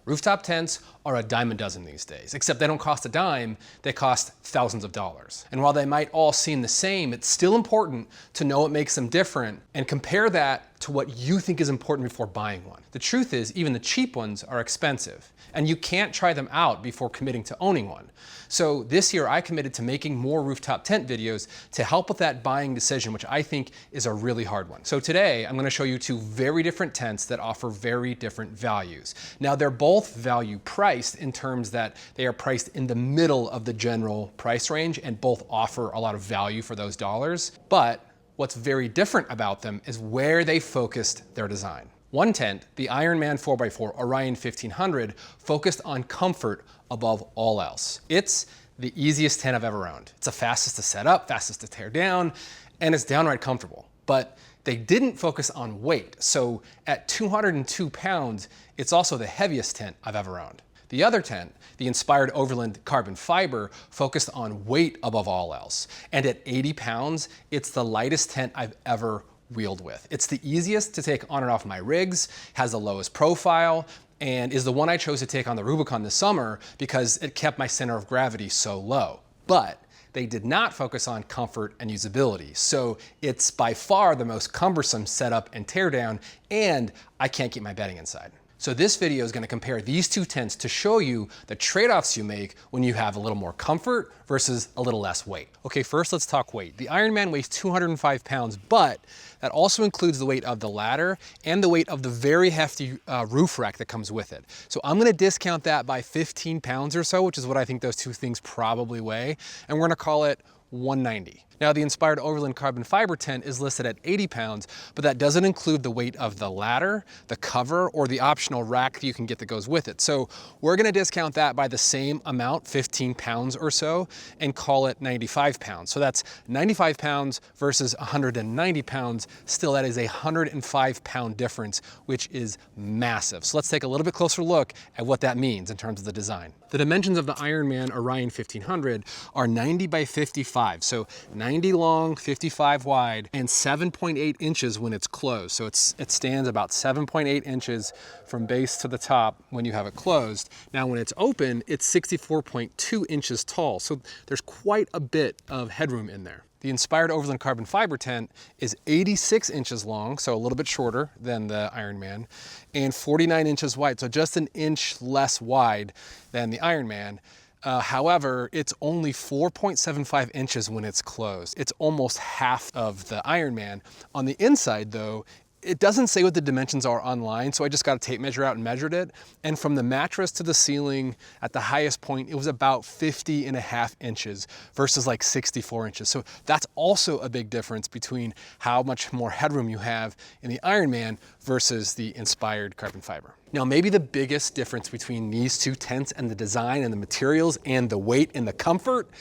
Rooftop tents are a dime a dozen these days, except they don't cost a dime, they cost thousands of dollars. And while they might all seem the same, it's still important to know what makes them different and compare that to what you think is important before buying one. The truth is, even the cheap ones are expensive, and you can't try them out before committing to owning one. So this year I committed to making more rooftop tent videos to help with that buying decision, which I think is a really hard one. So today I'm going to show you two very different tents that offer very different values. Now they're both value priced in terms that they are priced in the middle of the general price range and both offer a lot of value for those dollars. But what's very different about them is where they focused their design. One tent, the Ironman 4x4 Orion 1500, focused on comfort above all else. It's the easiest tent I've ever owned. It's the fastest to set up, fastest to tear down, and it's downright comfortable. But they didn't focus on weight. So at 202 pounds, it's also the heaviest tent I've ever owned. The other tent, the Inspired Overland Carbon Fiber, focused on weight above all else. And at 80 pounds, it's the lightest tent I've ever wheeled with. It's the easiest to take on and off my rigs, has the lowest profile, and is the one I chose to take on the Rubicon this summer because it kept my center of gravity so low. But they did not focus on comfort and usability. So it's by far the most cumbersome setup and teardown, and I can't keep my bedding inside. So this video is going to compare these two tents to show you the trade-offs you make when you have a little more comfort versus a little less weight. Okay, first let's talk weight. The Ironman weighs 205 pounds, but that also includes the weight of the ladder and the weight of the very hefty roof rack that comes with it. So I'm going to discount that by 15 pounds or so, which is what I think those two things probably weigh, and we're going to call it 190. Now the Inspired Overland Carbon Fiber tent is listed at 80 pounds, but that doesn't include the weight of the ladder, the cover, or the optional rack that you can get that goes with it. So we're gonna discount that by the same amount, 15 pounds or so, and call it 95 pounds. So that's 95 pounds versus 190 pounds. Still, that is a 105 pound difference, which is massive. So let's take a little bit closer look at what that means in terms of the design. The dimensions of the Ironman Orion 1500 are 90 by 55. So 90 long, 55 wide, and 7.8 inches when it's closed. So it stands about 7.8 inches from base to the top when you have it closed. Now when it's open, it's 64.2 inches tall. So there's quite a bit of headroom in there. The Inspired Overland Carbon Fiber tent is 86 inches long, so a little bit shorter than the Ironman, and 49 inches wide, so just an inch less wide than the Ironman. However, it's only 4.75 inches when it's closed. It's almost half of the Ironman. On the inside though, it doesn't say what the dimensions are online, so I just got a tape measure out and measured it. And from the mattress to the ceiling at the highest point, it was about 50.5 inches versus like 64 inches. So that's also a big difference between how much more headroom you have in the Ironman versus the Inspired Carbon Fiber. Now, maybe the biggest difference between these two tents and the design and the materials and the weight and the comfort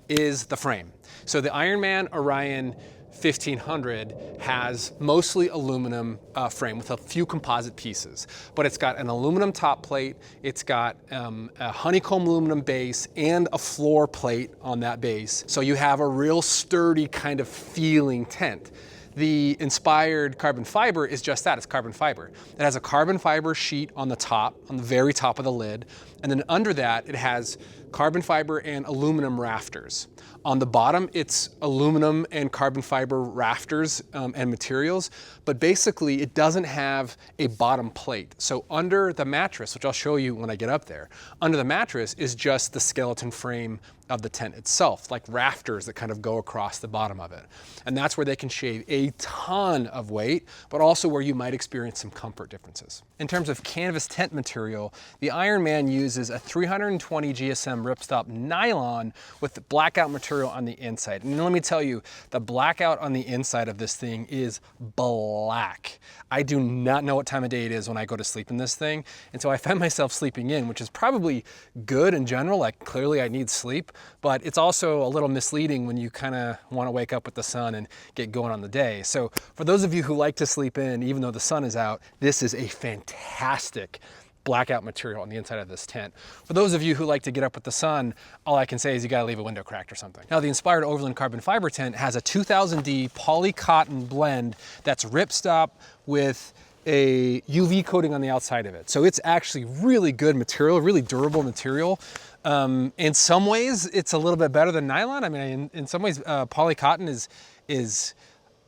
is the frame. So the Ironman Orion 1500 has mostly aluminum frame with a few composite pieces, but it's got an aluminum top plate, it's got a honeycomb aluminum base and a floor plate on that base. So you have a real sturdy kind of feeling tent. The Inspired Carbon Fiber is just that, it's carbon fiber. It has a carbon fiber sheet on the top, on the very top of the lid, and then under that it has carbon fiber and aluminum rafters. On the bottom, it's aluminum and carbon fiber rafters and materials, but basically it doesn't have a bottom plate. So under the mattress, which I'll show you when I get up there, under the mattress is just the skeleton frame of the tent itself, like rafters that kind of go across the bottom of it. And that's where they can shave a ton of weight, but also where you might experience some comfort differences. In terms of canvas tent material, the Ironman uses a 320 GSM ripstop nylon with the blackout material on the inside. And let me tell you, the blackout on the inside of this thing is black. I do not know what time of day it is when I go to sleep in this thing. And so I find myself sleeping in, which is probably good in general, like clearly I need sleep, but it's also a little misleading when you kind of want to wake up with the sun and get going on the day. So for those of you who like to sleep in, even though the sun is out, this is a fantastic blackout material on the inside of this tent. For those of you who like to get up with the sun, all I can say is you gotta leave a window cracked or something. Now the Inspired Overland Carbon Fiber tent has a 2000D poly cotton blend that's ripstop with a UV coating on the outside of it. So it's actually really good material, really durable material. In some ways, it's a little bit better than nylon. I mean, in some ways, polycotton is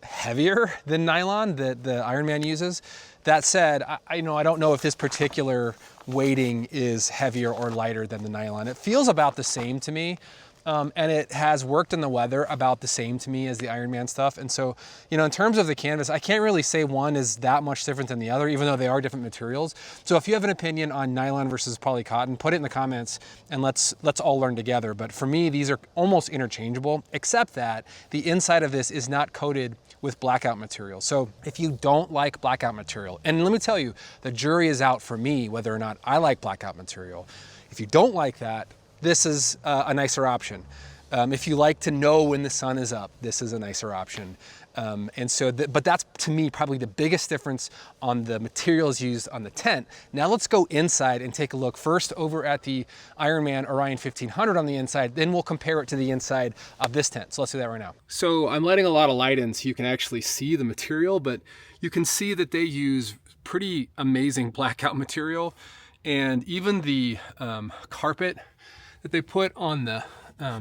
heavier than nylon that the Ironman uses. That said, I don't know if this particular weighting is heavier or lighter than the nylon. It feels about the same to me. And it has worked in the weather about the same to me as the Ironman stuff. And so, in terms of the canvas, I can't really say one is that much different than the other, even though they are different materials. So if you have an opinion on nylon versus polycotton, put it in the comments and let's all learn together. But for me, these are almost interchangeable, except that the inside of this is not coated with blackout material. So if you don't like blackout material, and let me tell you, the jury is out for me whether or not I like blackout material. If you don't like that, this is a nicer option. If you like to know when the sun is up, this is a nicer option. But that's to me probably the biggest difference on the materials used on the tent. Now let's go inside and take a look first over at the Ironman Orion 1500 on the inside, then we'll compare it to the inside of this tent. So let's do that right now. So I'm letting a lot of light in so you can actually see the material, but you can see that they use pretty amazing blackout material, and even the carpet that they put on the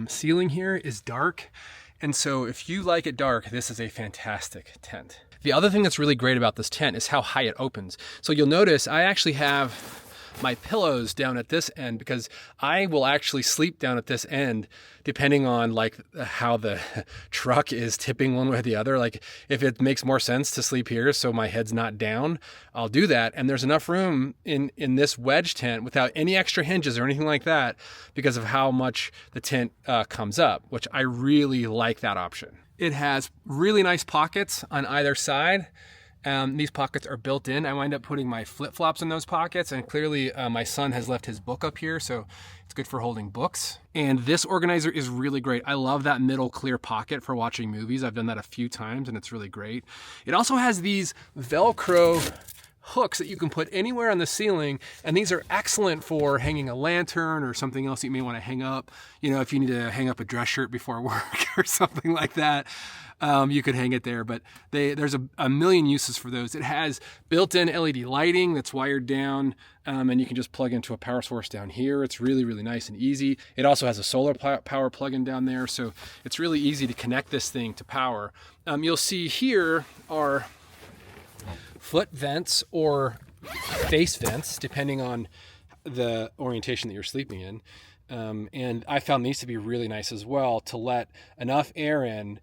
ceiling here is dark. And so if you like it dark, this is a fantastic tent. The other thing that's really great about this tent is how high it opens. So you'll notice I actually have my pillows down at this end because I will actually sleep down at this end depending on like how the truck is tipping one way or the other. Like if it makes more sense to sleep here so my head's not down, I'll do that. And there's enough room in this wedge tent without any extra hinges or anything like that because of how much the tent comes up, which I really like that option. It has really nice pockets on either side. These pockets are built in. I wind up putting my flip-flops in those pockets, and clearly my son has left his book up here, so it's good for holding books. And this organizer is really great. I love that middle clear pocket for watching movies. I've done that a few times, and it's really great. It also has these Velcro hooks that you can put anywhere on the ceiling, and these are excellent for hanging a lantern or something else you may want to hang up. If you need to hang up a dress shirt before work or something like that. You could hang it there, but there's a million uses for those. It has built-in LED lighting that's wired down, and you can just plug into a power source down here. It's really, really nice and easy. It also has a solar power plug-in down there, so it's really easy to connect this thing to power. You'll see here are foot vents or face vents, depending on the orientation that you're sleeping in. And I found these to be really nice as well to let enough air in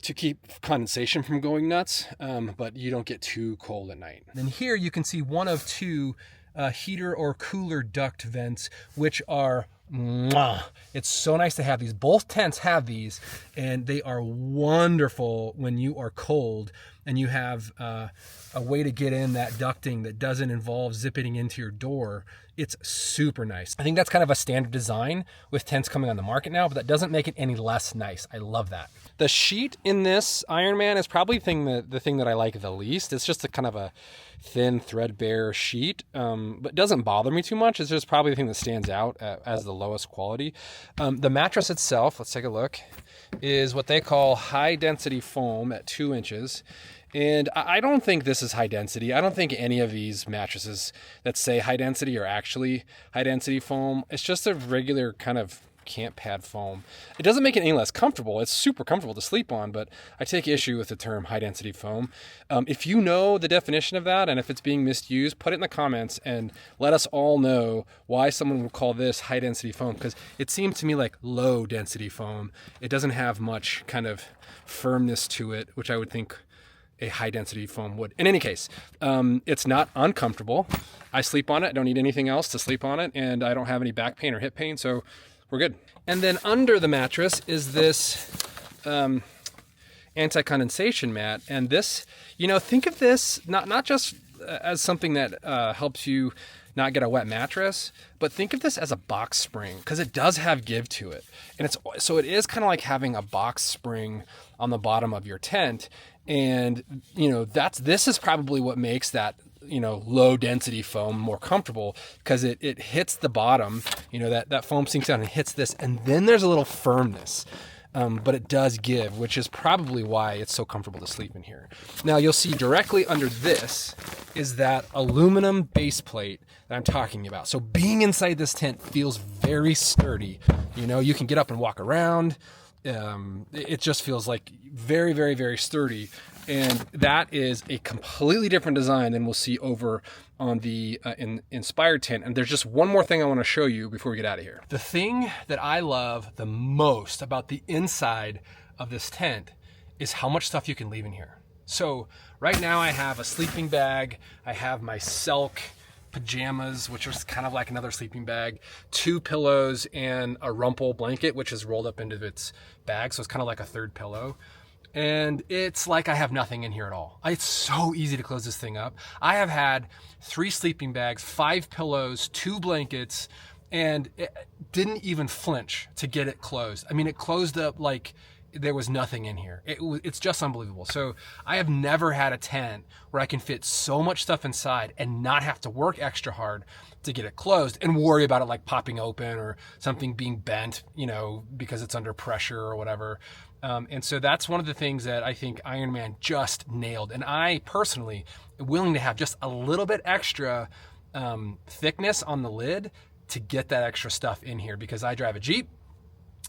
to keep condensation from going nuts, but you don't get too cold at night. Then here you can see one of two heater or cooler duct vents, which are it's so nice to have these. Both tents have these, and they are wonderful when you are cold and you have a way to get in that ducting that doesn't involve zipping into your door. It's super nice. I think that's kind of a standard design with tents coming on the market now, but that doesn't make it any less nice. I love that. The sheet in this Ironman is probably the thing that I like the least. It's just a kind of a thin, threadbare sheet, but doesn't bother me too much. It's just probably the thing that stands out as the lowest quality. The mattress itself, let's take a look, is what they call high density foam at 2 inches. And I don't think this is high density. I don't think any of these mattresses that say high density are actually high density foam. It's just a regular kind of camp pad foam. It doesn't make it any less comfortable. It's super comfortable to sleep on, but I take issue with the term high density foam. If you know the definition of that and if it's being misused, put it in the comments and let us all know why someone would call this high density foam, because it seems to me like low density foam. It doesn't have much kind of firmness to it, which I would think a high density foam would. In any case, it's not uncomfortable. I sleep on it. I don't need anything else to sleep on it, and I don't have any back pain or hip pain, so we're good. And then under the mattress is this anti-condensation mat. And this, think of this not just as something that helps you not get a wet mattress, but think of this as a box spring, because it does have give to it. And it is kind of like having a box spring on the bottom of your tent. And, this is probably what makes that low density foam more comfortable, because it hits the bottom, that foam sinks down and hits this, and then there's a little firmness. but it does give, which is probably why it's so comfortable to sleep in here. Now you'll see directly under this is that aluminum base plate that I'm talking about. So being inside this tent feels very sturdy. You know, you can get up and walk around. It just feels like very, very, very sturdy. And that is a completely different design than we'll see over on the Inspired tent. And there's just one more thing I want to show you before we get out of here. The thing that I love the most about the inside of this tent is how much stuff you can leave in here. So right now I have a sleeping bag. I have my Selk pajamas, which is kind of like another sleeping bag, 2 pillows, and a rumple blanket, which is rolled up into its bag. So it's kind of like a third pillow. And it's like I have nothing in here at all. It's so easy to close this thing up. I have had 3 sleeping bags, 5 pillows, 2 blankets, and it didn't even flinch to get it closed. I mean, it closed up like there was nothing in here. It's just unbelievable. So I have never had a tent where I can fit so much stuff inside and not have to work extra hard to get it closed and worry about it like popping open or something being bent, you know, because it's under pressure or whatever. And so that's one of the things that I think Ironman just nailed. And I personally am willing to have just a little bit extra thickness on the lid to get that extra stuff in here, because I drive a Jeep.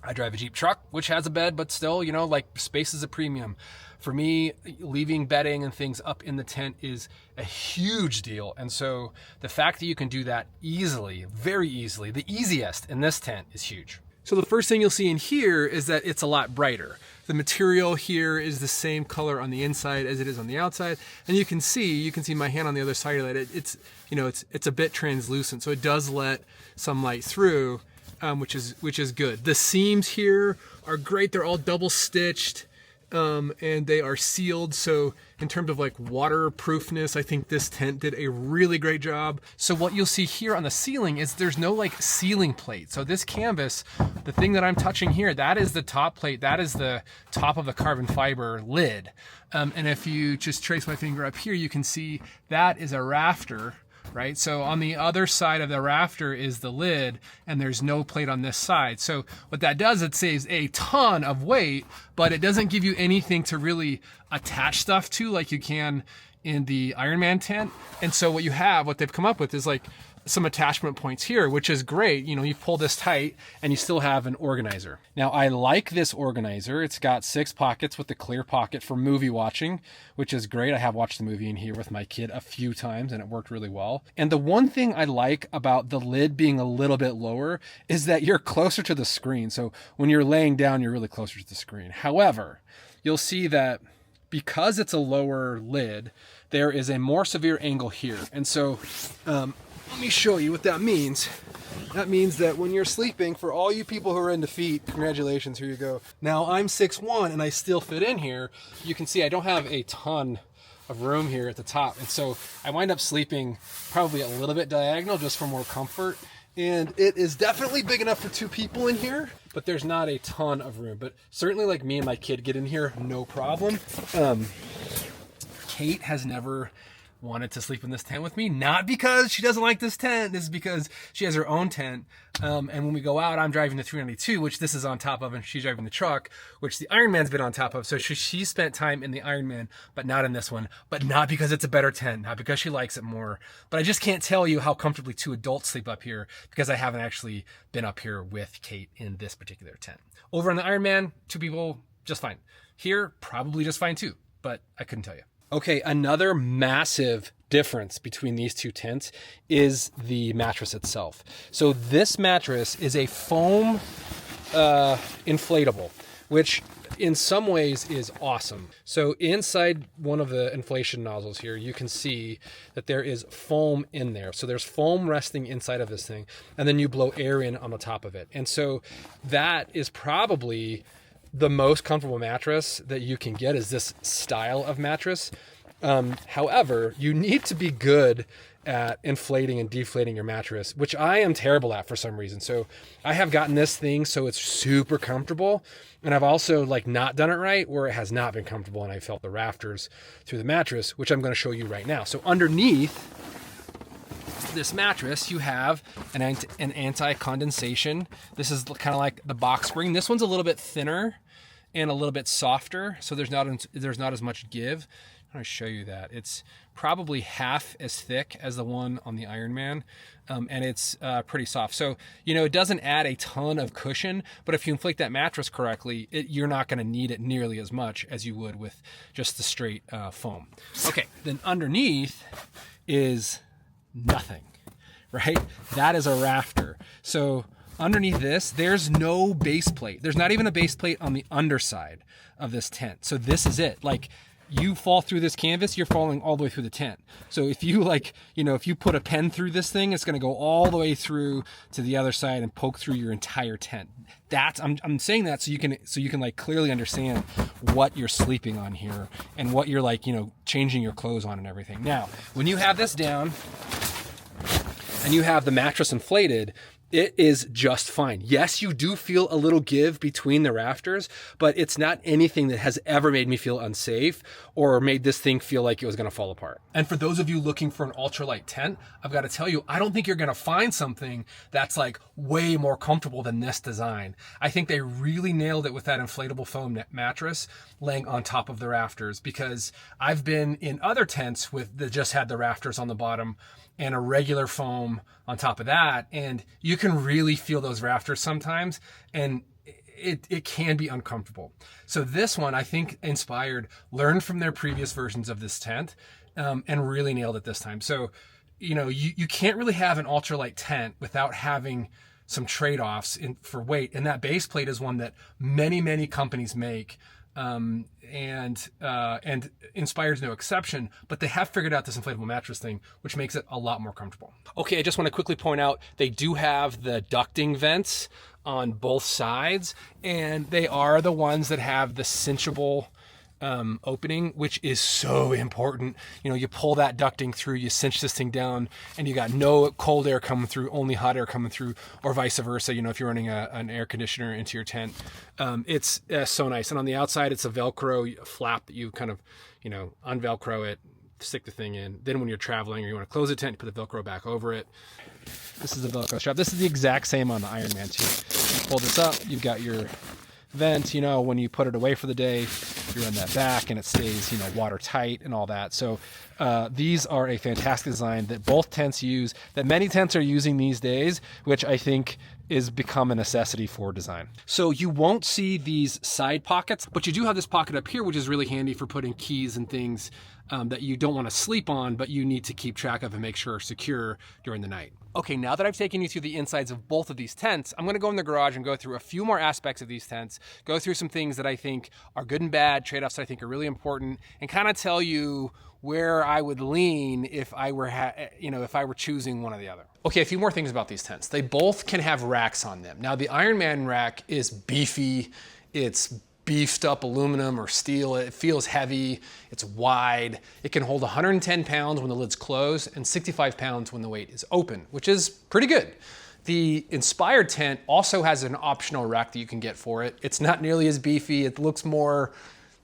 I drive a Jeep truck, which has a bed, but still, you know, like space is a premium. For me, leaving bedding and things up in the tent is a huge deal. And so the fact that you can do that easily, very easily, the easiest in this tent is huge. So the first thing you'll see in here is that it's a lot brighter. The material here is the same color on the inside as it is on the outside. And you can see my hand on the other side of that. It's a bit translucent. So it does let some light through. Which is good. The seams here are great. They're all double stitched, and they are sealed. So in terms of like waterproofness, I think this tent did a really great job. So what you'll see here on the ceiling is there's no like ceiling plate. So this canvas, the thing that I'm touching here, that is the top plate. That is the top of the carbon fiber lid. And if you just trace my finger up here, you can see that is a rafter. Right? So on the other side of the rafter is the lid, and there's no plate on this side. So what that does, it saves a ton of weight, but it doesn't give you anything to really attach stuff to like you can in the Ironman tent. And so what they've come up with is like some attachment points here, which is great. You know, you pull this tight and you still have an organizer. Now I like this organizer. It's got 6 pockets with the clear pocket for movie watching, which is great. I have watched the movie in here with my kid a few times and it worked really well. And the one thing I like about the lid being a little bit lower is that you're closer to the screen. So when you're laying down, you're really closer to the screen. However, you'll see that because it's a lower lid, there is a more severe angle here. And so, let me show you what that means. That means that when you're sleeping, for all you people who are into feet, congratulations, here you go. Now I'm 6'1" and I still fit in here. You can see I don't have a ton of room here at the top. And so I wind up sleeping probably a little bit diagonal just for more comfort. And it is definitely big enough for 2 people in here, but there's not a ton of room. But certainly like me and my kid get in here, no problem. Kate has never wanted to sleep in this tent with me, not because she doesn't like this tent. This is because she has her own tent. And when we go out, I'm driving the 392, which this is on top of, and she's driving the truck, which the Ironman's been on top of. So she spent time in the Ironman, but not in this one. But not because it's a better tent, not because she likes it more. But I just can't tell you how comfortably 2 adults sleep up here because I haven't actually been up here with Kate in this particular tent. Over on the Ironman, 2 people, just fine. Here, probably just fine too, but I couldn't tell you. Okay, another massive difference between these 2 tents is the mattress itself. So this mattress is a foam inflatable, which in some ways is awesome. So inside one of the inflation nozzles here, you can see that there is foam in there. So there's foam resting inside of this thing, and then you blow air in on the top of it. And so that is probably the most comfortable mattress that you can get, is this style of mattress. However, you need to be good at inflating and deflating your mattress, which I am terrible at for some reason. So I have gotten this thing so it's super comfortable, and I've also like not done it right where it has not been comfortable and I felt the rafters through the mattress, which I'm going to show you right now. So underneath this mattress, you have an anti-condensation. This is kind of like the box spring. This one's a little bit thinner and a little bit softer, so there's not as much give. I'm going to show you that. It's probably half as thick as the one on the Ironman, and it's pretty soft. So, you know, it doesn't add a ton of cushion, but if you inflate that mattress correctly, you're not going to need it nearly as much as you would with just the straight foam. Okay, then underneath is nothing, right? That is a rafter. So underneath this, there's no base plate. There's not even a base plate on the underside of this tent. So this is it. Like, you fall through this canvas, you're falling all the way through the tent. So if you if you put a pen through this thing, it's going to go all the way through to the other side and poke through your entire tent. I'm saying that so you can like clearly understand what you're sleeping on here and what you're changing your clothes on and everything. Now, when you have this down and you have the mattress inflated, it is just fine. Yes, you do feel a little give between the rafters, but it's not anything that has ever made me feel unsafe or made this thing feel like it was going to fall apart. And for those of you looking for an ultralight tent, I've got to tell you, I don't think you're going to find something that's like way more comfortable than this design. I think they really nailed it with that inflatable foam mattress laying on top of the rafters, because I've been in other tents that just had the rafters on the bottom and a regular foam on top of that, and you can really feel those rafters sometimes, and it can be uncomfortable. So this one, I think Inspired learned from their previous versions of this tent and really nailed it this time. So, you can't really have an ultralight tent without having some trade-offs for weight, and that base plate is one that many companies make. And Inspired's no exception, but they have figured out this inflatable mattress thing, which makes it a lot more comfortable. Okay, I just want to quickly point out, they do have the ducting vents on both sides, and they are the ones that have the cinchable opening, which is so important. You pull that ducting through, you cinch this thing down, and you got no cold air coming through, only hot air coming through, or vice versa. If you're running an air conditioner into your tent, it's so nice. And on the outside, it's a Velcro flap that you kind of, unvelcro it, stick the thing in. Then when you're traveling or you want to close the tent, you put the Velcro back over it. This is the Velcro strap. This is the exact same on the Ironman too. You pull this up, you've got your vent, when you put it away for the day, you run that back and it stays, watertight and all that. So these are a fantastic design that both tents use, that many tents are using these days, which I think is become a necessity for design. So you won't see these side pockets, but you do have this pocket up here, which is really handy for putting keys and things that you don't want to sleep on, but you need to keep track of and make sure are secure during the night. Okay, now that I've taken you through the insides of both of these tents, I'm gonna go in the garage and go through a few more aspects of these tents, go through some things that I think are good and bad, trade-offs that I think are really important, and kind of tell you where I would lean if I were choosing one or the other. Okay, a few more things about these tents. They both can have racks on them. Now, the Ironman rack is beefy. It's beefed up aluminum or steel. It feels heavy. It's wide. It can hold 110 pounds when the lid's closed and 65 pounds when the weight is open, which is pretty good. The Inspired tent also has an optional rack that you can get for it. It's not nearly as beefy. It looks more,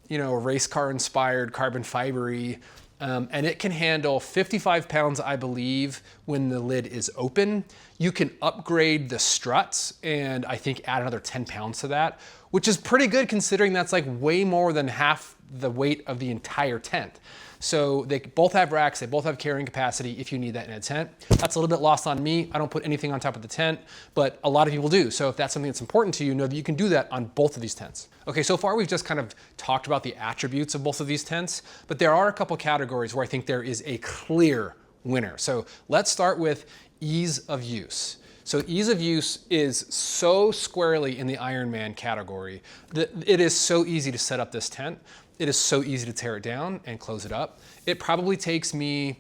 race car inspired, carbon fibery. And it can handle 55 pounds, I believe, when the lid is open. You can upgrade the struts and I think add another 10 pounds to that, which is pretty good considering that's like way more than half the weight of the entire tent. So they both have racks, they both have carrying capacity if you need that in a tent. That's a little bit lost on me. I don't put anything on top of the tent, but a lot of people do. So if that's something that's important to you, know that you can do that on both of these tents. Okay, so far we've just kind of talked about the attributes of both of these tents, but there are a couple categories where I think there is a clear winner. So let's start with ease of use. So ease of use is so squarely in the Ironman category that it is so easy to set up this tent. It is so easy to tear it down and close it up. It probably takes me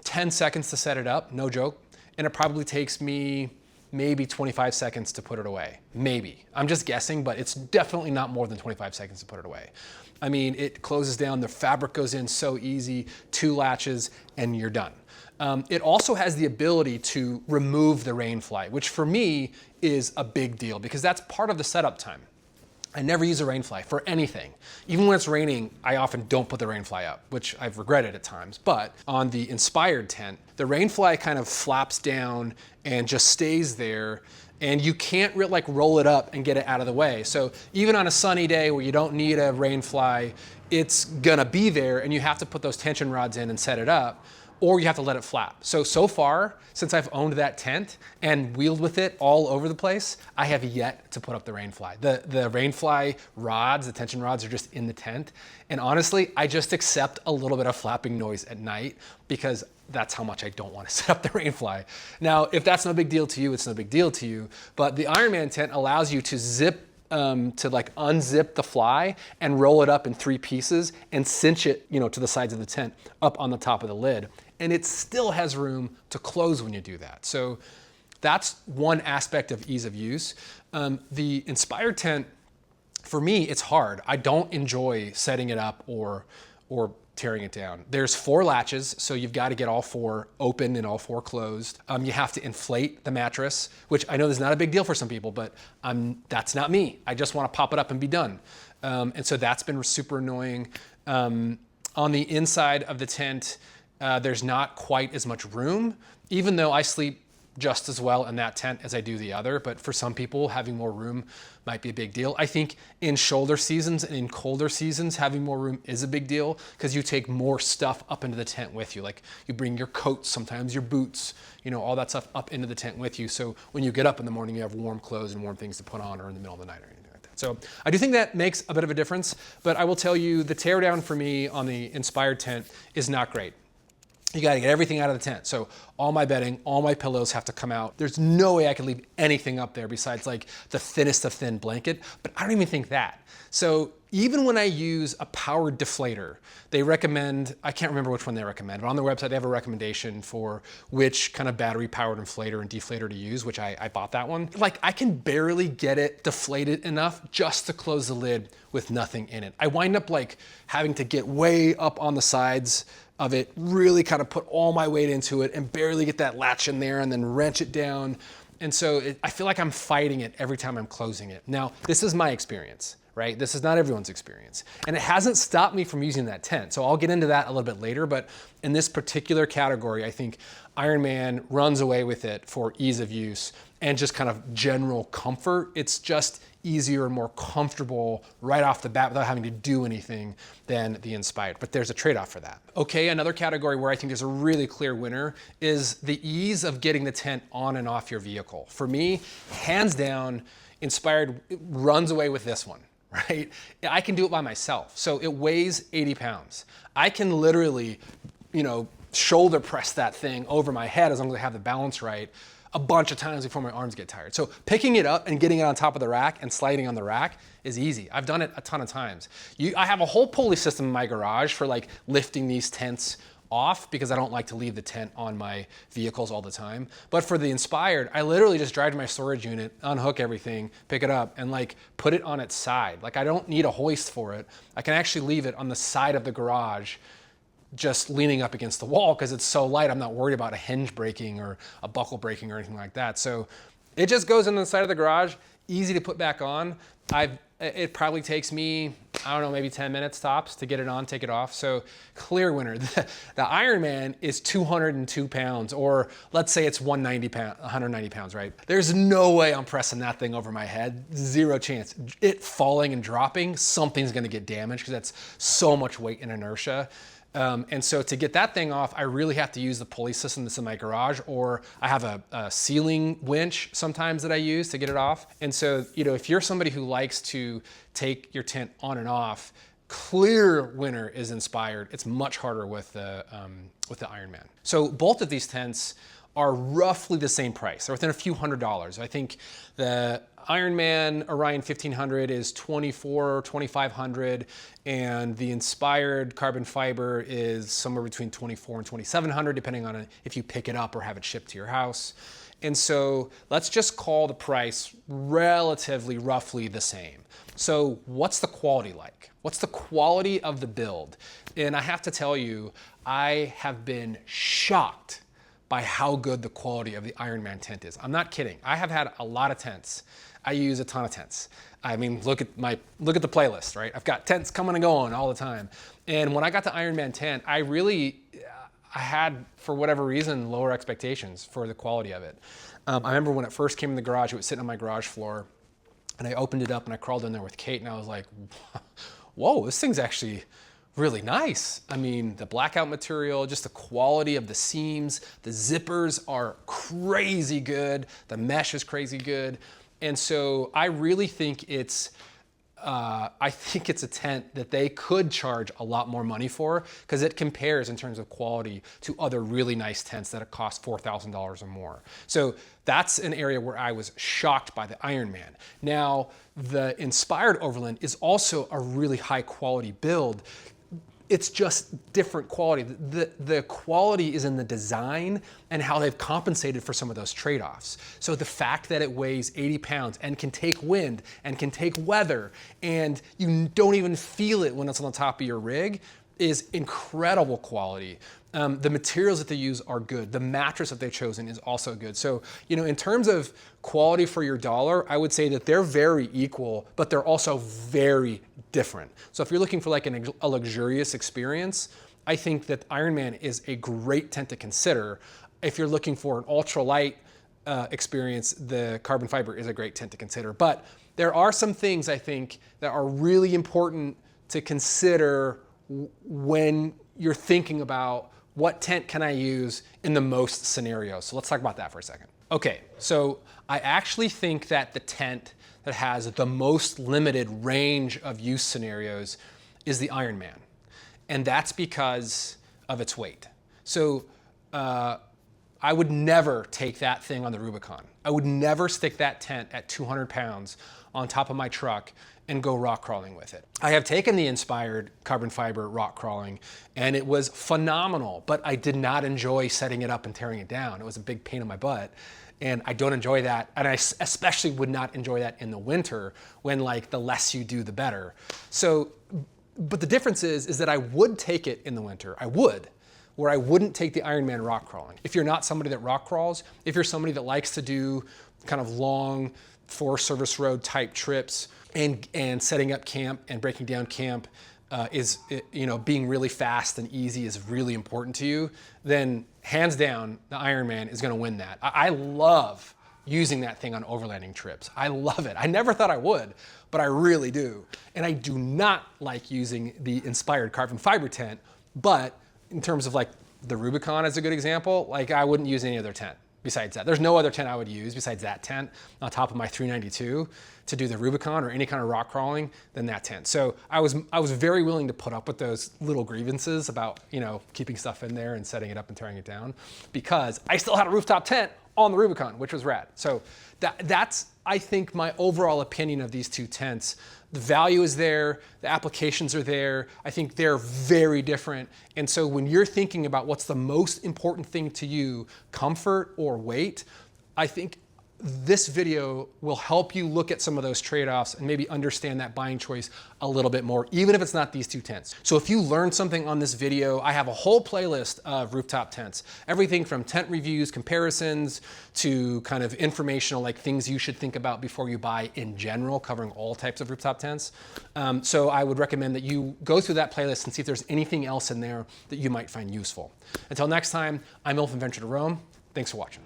10 seconds to set it up, no joke. And it probably takes me maybe 25 seconds to put it away. Maybe. I'm just guessing, but it's definitely not more than 25 seconds to put it away. I mean, it closes down, the fabric goes in so easy, 2 latches, and you're done. It also has the ability to remove the rain fly, which for me is a big deal because that's part of the setup time. I never use a rain fly for anything. Even when it's raining, I often don't put the rain fly up, which I've regretted at times. But on the Inspired tent, the rain fly kind of flaps down and just stays there, and you can't like roll it up and get it out of the way. So even on a sunny day where you don't need a rain fly, it's gonna be there, and you have to put those tension rods in and set it up, or you have to let it flap. So far, since I've owned that tent and wheeled with it all over the place, I have yet to put up the rain fly. The rain fly rods, the tension rods, are just in the tent. And honestly, I just accept a little bit of flapping noise at night because that's how much I don't want to set up the rain fly. Now, if that's no big deal to you, it's no big deal to you. But the Ironman tent allows you to to like unzip the fly and roll it up in 3 pieces and cinch it, to the sides of the tent up on the top of the lid. And it still has room to close when you do that. So that's one aspect of ease of use. The Inspired tent, for me, it's hard. I don't enjoy setting it up or tearing it down. There's 4 latches, so you've got to get all 4 open and all 4 closed. You have to inflate the mattress, which I know is not a big deal for some people, but that's not me. I just want to pop it up and be done. And so that's been super annoying. On the inside of the tent, there's not quite as much room, even though I sleep just as well in that tent as I do the other. But for some people, having more room might be a big deal. I think in shoulder seasons and in colder seasons, having more room is a big deal because you take more stuff up into the tent with you. Like you bring your coats, sometimes your boots, all that stuff up into the tent with you. So when you get up in the morning, you have warm clothes and warm things to put on, or in the middle of the night or anything like that. So I do think that makes a bit of a difference, but I will tell you the teardown for me on the Inspired tent is not great. You got to get everything out of the tent. So all my bedding, all my pillows have to come out. There's no way I can leave anything up there besides like the thinnest of thin blanket, but I don't even think that. So even when I use a powered deflator, they recommend, I can't remember which one they recommend, but on their website they have a recommendation for which kind of battery powered inflator and deflator to use, which I bought that one. Like I can barely get it deflated enough just to close the lid with nothing in it. I wind up like having to get way up on the sides of it, really kind of put all my weight into it and barely get that latch in there and then wrench it down. And so I feel like I'm fighting it every time I'm closing it. Now, this is my experience, right? This is not everyone's experience. And it hasn't stopped me from using that tent. So I'll get into that a little bit later, but in this particular category, I think Ironman runs away with it for ease of use and just kind of general comfort. It's just easier and more comfortable right off the bat without having to do anything than the Inspired. But there's a trade-off for that. Okay, another category where I think there's a really clear winner is the ease of getting the tent on and off your vehicle. For me, hands down, Inspired runs away with this one, right? I can do it by myself. So it weighs 80 pounds. I can literally, shoulder press that thing over my head as long as I have the balance right a bunch of times before my arms get tired. So picking it up and getting it on top of the rack and sliding on the rack is easy. I've done it a ton of times. I have a whole pulley system in my garage for like lifting these tents off because I don't like to leave the tent on my vehicles all the time. But for the Inspired, I literally just drive to my storage unit, unhook everything, pick it up, and like put it on its side. Like I don't need a hoist for it. I can actually leave it on the side of the garage just leaning up against the wall because it's so light. I'm not worried about a hinge breaking or a buckle breaking or anything like that. So it just goes in the side of the garage, easy to put back on. It probably takes me, I don't know, maybe 10 minutes tops to get it on, take it off. So clear winner. The Ironman is 202 pounds, or let's say it's 190 pounds, right? There's no way I'm pressing that thing over my head. Zero chance. It falling and dropping, something's gonna get damaged because that's so much weight and inertia. And so to get that thing off, I really have to use the pulley system that's in my garage, or I have a ceiling winch sometimes that I use to get it off. And so, if you're somebody who likes to take your tent on and off, clear winner is Inspired. It's much harder with the Ironman. So both of these tents are roughly the same price. They're within a few $100s. I think the Ironman Orion 1500 is $2,400 or $2,500, and the Inspired carbon fiber is somewhere between $2,400 and $2,700, depending on if you pick it up or have it shipped to your house. And so let's just call the price relatively roughly the same. So what's the quality like? What's the quality of the build? And I have to tell you, I have been shocked by how good the quality of the Ironman tent is. I'm not kidding. I have had a lot of tents. I use a ton of tents. I mean, look at the playlist, right? I've got tents coming and going all the time. And when I got the Ironman tent, I had, for whatever reason, lower expectations for the quality of it. I remember when it first came in the garage, it was sitting on my garage floor, and I opened it up and I crawled in there with Kate, and I was like, whoa, this thing's actually really nice. I mean, the blackout material, just the quality of the seams, the zippers are crazy good, the mesh is crazy good. And so I really think it's a tent that they could charge a lot more money for, because it compares in terms of quality to other really nice tents that cost $4,000 or more. So that's an area where I was shocked by the Ironman. Now, the Inspired Overland is also a really high quality build. It's just different quality. The quality is in the design and how they've compensated for some of those trade-offs. So the fact that it weighs 80 pounds and can take wind and can take weather, and you don't even feel it when it's on the top of your rig, is incredible quality. The materials that they use are good. The mattress that they've chosen is also good. So, in terms of quality for your dollar, I would say that they're very equal, but they're also very different. So if you're looking for like a luxurious experience, I think that Ironman is a great tent to consider. If you're looking for an ultralight experience, the carbon fiber is a great tent to consider. But there are some things I think that are really important to consider when you're thinking about what tent can I use in the most scenarios. So let's talk about that for a second. Okay, so I actually think that the tent that has the most limited range of use scenarios is the Ironman. And that's because of its weight. So I would never take that thing on the Rubicon. I would never stick that tent at 200 pounds on top of my truck and go rock crawling with it. I have taken the Inspired carbon fiber rock crawling, and it was phenomenal, but I did not enjoy setting it up and tearing it down. It was a big pain in my butt, and I don't enjoy that, and I especially would not enjoy that in the winter when like the less you do, the better. So, but the difference is that I would take it in the winter. I would, where I wouldn't take the Ironman rock crawling. If you're not somebody that rock crawls, if you're somebody that likes to do kind of long Forest Service road type trips, and setting up camp and breaking down camp being really fast and easy is really important to you, then hands down, the Ironman is gonna win that. I love using that thing on overlanding trips. I love it. I never thought I would, but I really do. And I do not like using the Inspired carbon fiber tent, but in terms of like the Rubicon as a good example, like I wouldn't use any other tent besides that. There's no other tent I would use besides that tent on top of my 392 to do the Rubicon or any kind of rock crawling than that tent. So I was very willing to put up with those little grievances about, keeping stuff in there and setting it up and tearing it down, because I still had a rooftop tent on the Rubicon, which was rad. So that's, I think, my overall opinion of these two tents. The value is there, the applications are there. I think they're very different. And so when you're thinking about what's the most important thing to you, comfort or weight, I think this video will help you look at some of those trade-offs and maybe understand that buying choice a little bit more, even if it's not these two tents. So if you learned something on this video, I have a whole playlist of rooftop tents. Everything from tent reviews, comparisons, to kind of informational, like things you should think about before you buy in general, covering all types of rooftop tents. So I would recommend that you go through that playlist and see if there's anything else in there that you might find useful. Until next time, I'm Ilf from Venture to Roam. Thanks for watching.